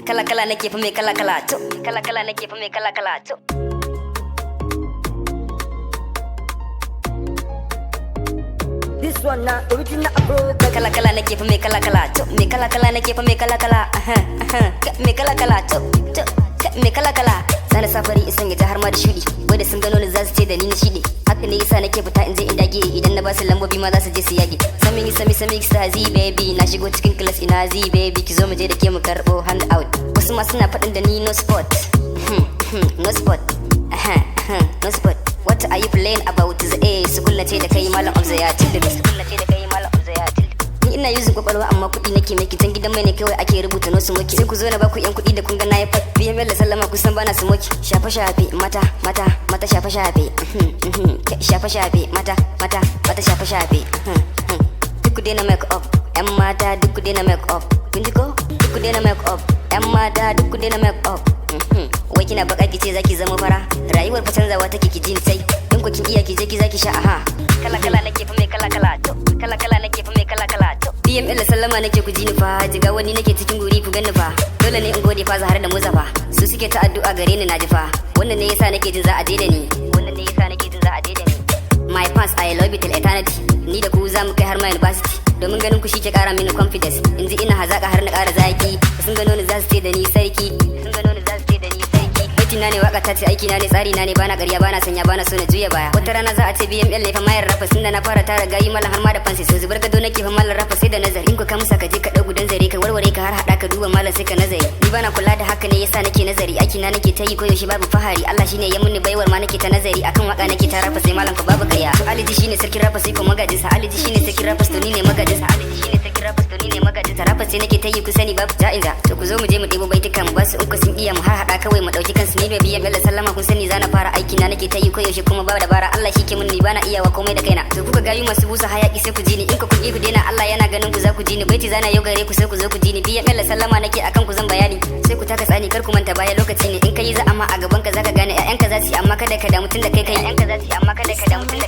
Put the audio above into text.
Kala kala nake fa me kala kala to. Kala kala nake fa me kala kala to. This one now original approach. Kala kala nake fa me kala kala to. Me kala kala nake fa me kala kala. Me kala kala to. Me kala kala. Sana safari isan ya ta har ma da shudi. Wai da sun gano ni za su ce da ni na shide. Haka ne yasa nake fita in je in dage idan na ba su lambobi ma za su je su yage. Sami sa zi baby na shigo cikin class ina zi baby ki zo mu je da ke mu karbo hand out. Wasu ma suna faɗin da ni no spot. No spot. No spot. What are you playing about? The A school na ce da kai malam of the ya tilde. School na ce da kai malam of the ya tilde. Ni ina using kwakwalwa amma kuɗi nake mai kitan gidan mai ne kawai ake rubuta no smoki. Sai ku zo na baku yan kuɗi da kun ga na yi fat. BML da sallama kusan bana smoki. Shafa shafe mata shafa shafe. Shafa shafe mata shafa shafe. Duk ku daina make up. Yan mata duk ku daina make up. Kun ji ko? Duk ku daina make up. Yan mata duk ku daina make up. Wai kina baka kice zaki zama fara. Rayuwar fa canzawa take ki jin sai. In ku kin iya ki je ki zaki sha aha. Kala kala nake fa mai kala kala to. Kala kala nake fa mai kala kala to. BML da sallama nake ku ji ni fa. Jiga wani nake cikin guri ku ganni fa. Dole ne in gode fa Zahar da Muzafa. Su suke ta addu'a gare ni naji fa. Wannan ne yasa nake jin za a je da ni. Wannan ne yasa nake jin za a je da ni. My fans I love you till eternity. Ni da ku za mu kai har ma university. Domin ganin ku shi ke kara mini confidence. In ji ina hazaka har na kara zaki. Sun gano ni za su ce da ni sarki. Sun gano ni za su ce da ni sarki. Baiti na ne waka ta ce aiki na ne tsari na ne bana ƙarya bana sanya bana so na juya baya. Wata rana za a ce BML ne fa mayar rafa sun da na fara tara gayi malam har ma da fansi. So zubar gado nake fa malam rafa sai da nazari. In ku ka musa ka je ka dau gudan zare ka warware ka har hada ka duba malam sai ka nazari. Ni bana kula da haka ne yasa nake nazari. Aiki na nake ta yi koyaushe babu fahari. Allah shine ya muni baiwar ma nake ta nazari. Akan waka nake ta rafa sai malam fa babu ƙarya. Aliji shine sarkin rafa sai ko magajin sa. Aliji shine sarkin rafa to ni ne magajin sa. Aliji shine sarkin rafa to ni ne magajin sa. Rafa sai nake ta yi ku sani babu ja'iza. To ku zo mu je mu ɗebo baituka mu basu in ku sun iya mu har hada kawai mu dauki kansu ni ne biyan Bello sallama kun sani zana fara aiki na nake ta yi koyaushe kuma ba da bara Allah shi ke mun ni bana iyawa komai da kaina. To kuka gayu masu busa hayaki sai ku ji ni in ku kun ku daina Allah yana ganin ku za ku ji ni baiti zana yau gare ku sai ku zo ku ji ni biyan Bello sallama nake akan ku zan bayani sai ku taka tsani kar ku manta baya lokaci ne in kai za amma a gaban ka zaka gane ƴaƴanka za su yi amma kada ka damu tun da kai ƴaƴanka za su yi amma kada ka damu tun da